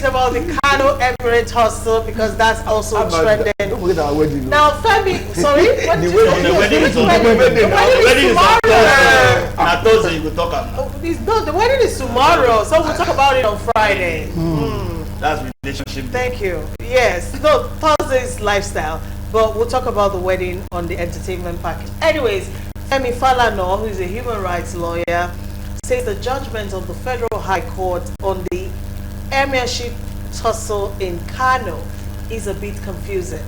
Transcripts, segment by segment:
about the Kano Emirate Tussle because that's also trending. Don't forget our wedding. Now, Femi, sorry, what the wedding is tomorrow. Now Thursday you could talk about. The wedding is tomorrow, so we'll talk about it on Friday. That's relationship. Thank you. Yes, no, Thursday is lifestyle, but we'll talk about the wedding on the entertainment package. Anyways, Femi Falana, who is a human rights lawyer, says the judgment of the Federal High Court on the Emirate tussle in Kano is a bit confusing.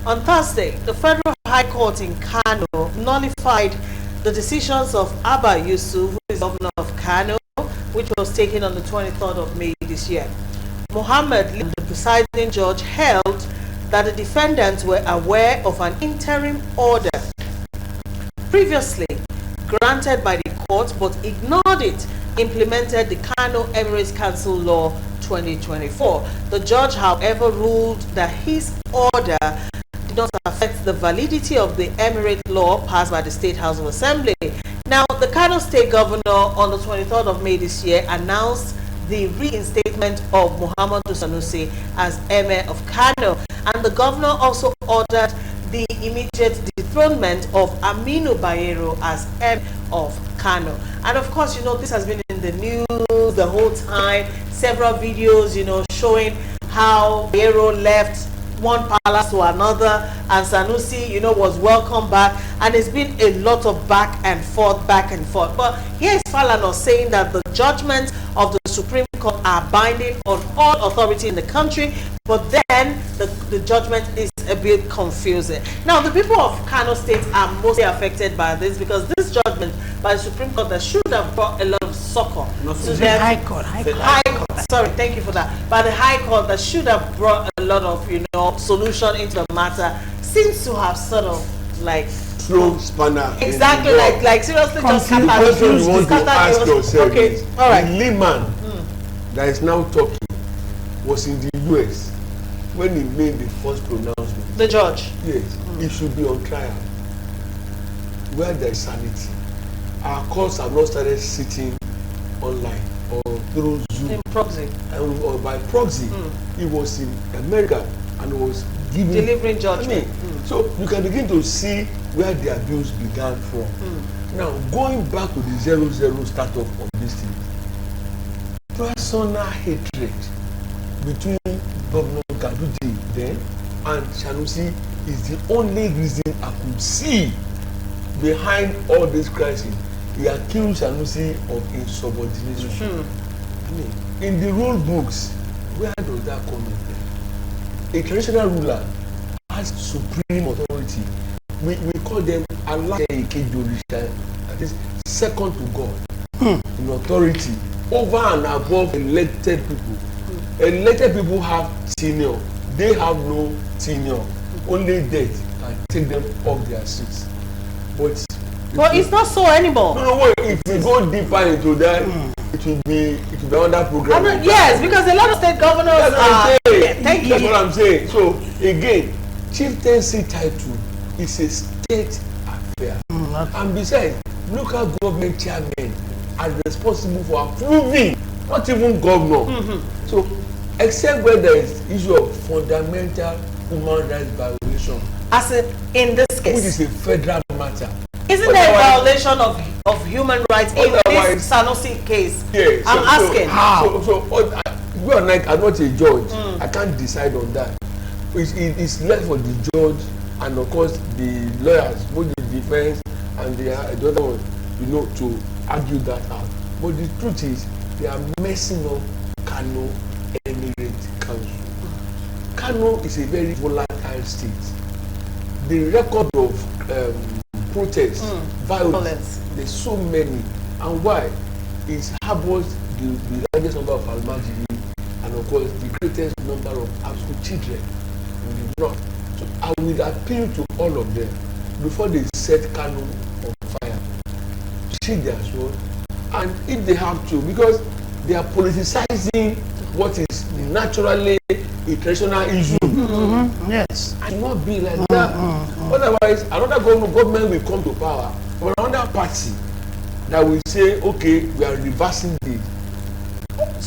On Thursday, the Federal High Court in Kano nullified the decisions of Abba Yusuf, who is governor of Kano, which was taken on the 23rd of May this year. Mohammed, the presiding judge, held that the defendants were aware of an interim order previously granted by the court but ignored it, implemented the Kano Emirates Council Law 2024. The judge, however, ruled that his order did not affect the validity of the Emirate law passed by the State House of Assembly. Now, the Kano State Governor on the 23rd of May this year announced the reinstatement of Muhammadu Sanusi as Emir of Kano, and the governor also ordered the immediate dethronement of Aminu Bayero as Emir of Kano. And of course, you know, this has been in the news the whole time. Several videos, you know, showing how Bayero left one palace to another and Sanusi, you know, was welcomed back, and it's been a lot of back and forth. But here's Falana saying that the judgments of the Supreme Court are binding on all authority in the country, but then the judgment is a bit confusing. Now, the people of Kano State are mostly affected by this because this judgment by the Supreme Court that should have brought a lot of succor to them. High Court. Sorry, thank you for that. By the High Court that should have brought a lot of, you know, solution into the matter seems to have sort of like throw spanner. Exactly, like seriously just the question you want to ask yourself okay, is, all right. the layman that is now talking was in the US when he made the first pronouncement. The judge? Yes, he should be on trial where there is sanity. Our courts have not started sitting online or through Zoom. In proxy. Or by proxy. He was in America and was delivering judgment. So you can begin to see where the abuse began from. Now, going back to the 0-0 startup of this thing, personal hatred between Governor Gadudi then and Sanusi is the only reason I could see behind all this crisis. He accused Sanusi of insubordination. I mean, in the rule books, where does that come in? A traditional ruler has supreme authority. We call them Allah, that is second to God in authority over and above elected people. Elected people have tenure. They have no tenure. Only death can take them off their seats. But it's not so anymore. No, wait. If we go deeper into that, it will be another program. Yes, because a lot of state governors are. Thank you. That's what I'm saying. So again, chieftaincy title is a state affair, and besides, local government chairmen are responsible for approving, not even governor. So, except where there is issue of fundamental human rights violation, as in this case, which is a federal matter. Isn't there a violation of human rights in this Sanusi case? Yeah, I'm asking. So you and I are not a judge. I can't decide on that. It's left for the judge and of course the lawyers, both the defense and the other one, you know, to argue that out. But the truth is, they are messing up Kano Emirate Council. Kano is a very volatile state. The record of protests, violence, there's so many. And why? It harbors the largest number of Almajiri and of course the greatest number of absolute children in the north. So I will appeal to all of them before they set Kano on fire. Sheathe their sword, and if they have to, because they are politicizing what is naturally a traditional issue. Yes. It cannot be like that. Otherwise, another government will come to power, or another party that will say, okay, we are reversing this.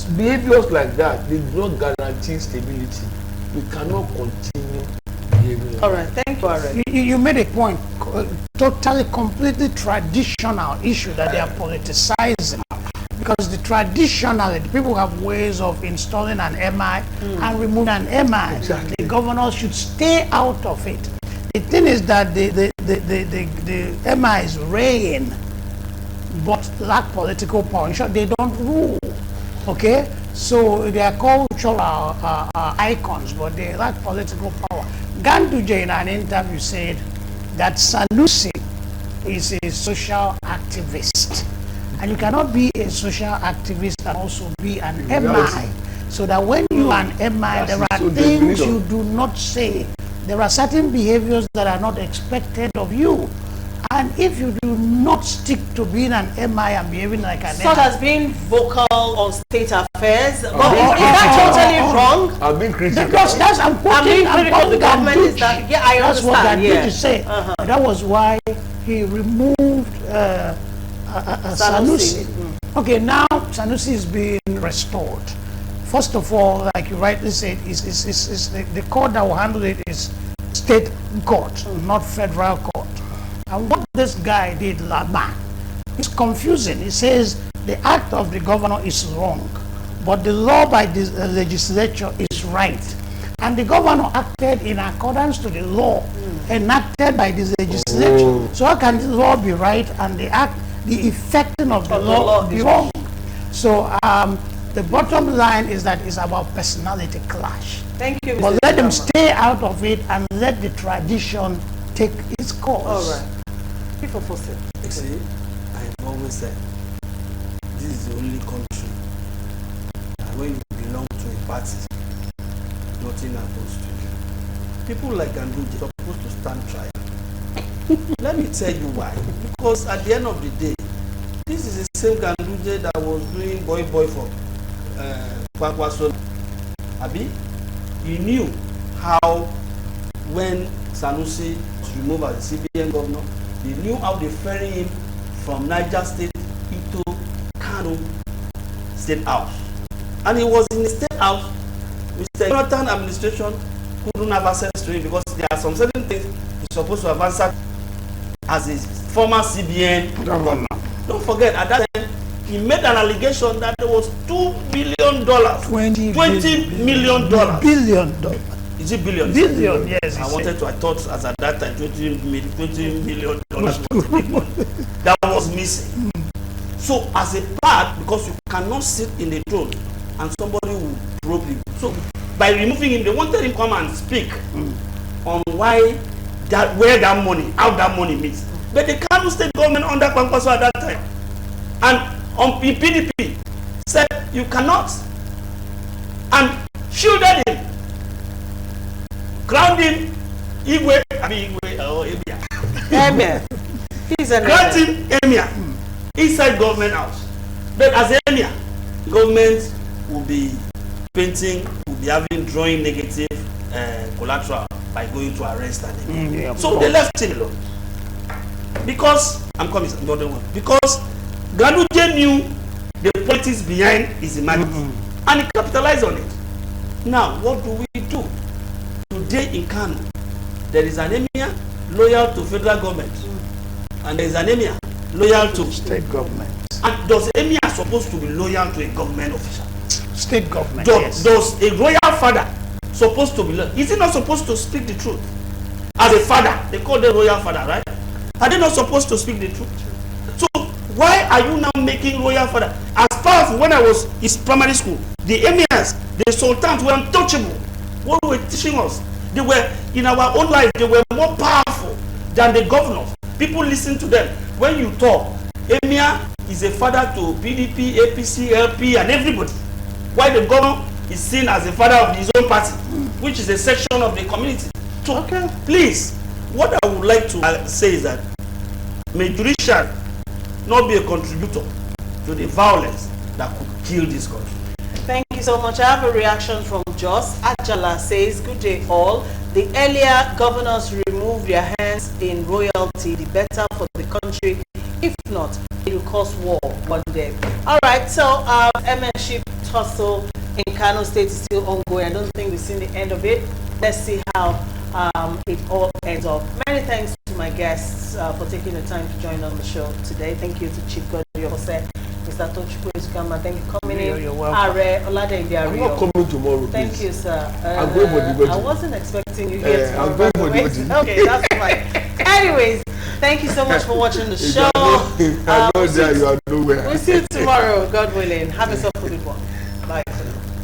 behaviors like that, they do not guarantee stability. We cannot continue behaving. All right, thank you, Aaron. You made a point, totally, completely traditional issue that they are politicizing. Because traditionally, the people have ways of installing an MI and removing an MI. Exactly. The governor should stay out of it. The thing is that the MI is reign, but lack political power. In short, they don't rule. Okay? So they are cultural icons, but they lack political power. Ganduje in an interview said that Sanusi is a social activist. And you cannot be a social activist and also be an MI. So that when you are an MI, there are things you do not say. There are certain behaviors that are not expected of you. And if you do not stick to being an MI and behaving like an Such MI, as being vocal on state affairs. But is that totally wrong? I've been critical. that's I'm quoting, I'm critical of the government. Is that, yeah, I that's what understand. Ganduje Yeah. said. That was why he removed Sanusi. Okay, now Sanusi is being restored. First of all, like you rightly said, is the court that will handle it is state court, not federal court. And what this guy did, Lama, is confusing. He says the act of the governor is wrong, but the law by the legislature is right. And the governor acted in accordance to the law enacted by the legislature. So how can the law be right and the effecting of the law be wrong? So the bottom line is that it's about personality clash. Thank you, Mr. But let them Obama. stay out of it and let the tradition take its course. All right. People post it. You see, I've always said, this is the only country that when you belong to a party, nothing happens to you. People like Ganduje are supposed to stand trial. Let me tell you why. Because at the end of the day, this is the same Ganduje that was doing boy for Kwakwaso. Abi, he knew how when Sanusi was removed as the CBN governor, he knew how they ferry him from Niger State into Kano State House. And he was in the State House. Mr. Jonathan administration couldn't have access to him because there are some certain things he's supposed to have answered as a former CBN governor. Don't forget, at that time, he made an allegation that there was $2 billion, $20 million. Billion. Is it billion? Billion, yes. I thought as at that time, $20 million was the big money. That was missing. So as a part, because you cannot sit in the throne and somebody will rob you. So by removing him, they wanted him to come and speak on why that, where that money, how that money means. But the Kano state government under Kwankwaso at that time, and on PDP said you cannot, and shielded him, crowned him, Emir. He's an Grant him Emir inside government house. But as Emir, government will be painting, will be having drawing negative collateral by going to arrest him. So they left him alone. Because I'm coming to another one. Because Ganduje knew the politics behind his emergency, and he capitalized on it. Now, what do we do? Today in Kano, there is an emir loyal to federal government, and there is an emir loyal to State government. And does emir supposed to be loyal to a government official? State government, Does a royal father supposed to be loyal? Is he not supposed to speak the truth? As a father, they call them royal father, right? Are they not supposed to speak the truth? So why are you now making royal father as powerful? When I was in primary school, the emirs, the sultans were untouchable. What were they teaching us? They were, in our own life, they were more powerful than the governors. People listen to them. When you talk, emir is a father to PDP, APC, LP, and everybody. While the governor is seen as a father of his own party, which is a section of the community. So, please, what I would like to say is that may judiciary not be a contributor to the violence that could kill this country. Thank you so much. I have a reaction from Jos. Ajala says, good day all. The earlier governors remove their hands in royalty, the better for the country. If not, it will cause war one day. All right, so MS leadership tussle in Kano State is still ongoing. I don't think we've seen the end of it. Let's see how it all ends up. Many thanks to my guests for taking the time to join on the show today. Thank you to Chief Godwin Jose, Mr. Tochukwu Ezukama. Thank you for coming in. You're welcome. Are Olade I'm not coming tomorrow. Thank please. you, sir. I'm going for the wedding. I wasn't expecting you here tomorrow. I'm going for the by the way. wedding. Okay, that's fine. Anyways, thank you so much for watching the show. I know that you are nowhere. We'll see you tomorrow, God willing. Have yourself a good one. Bye.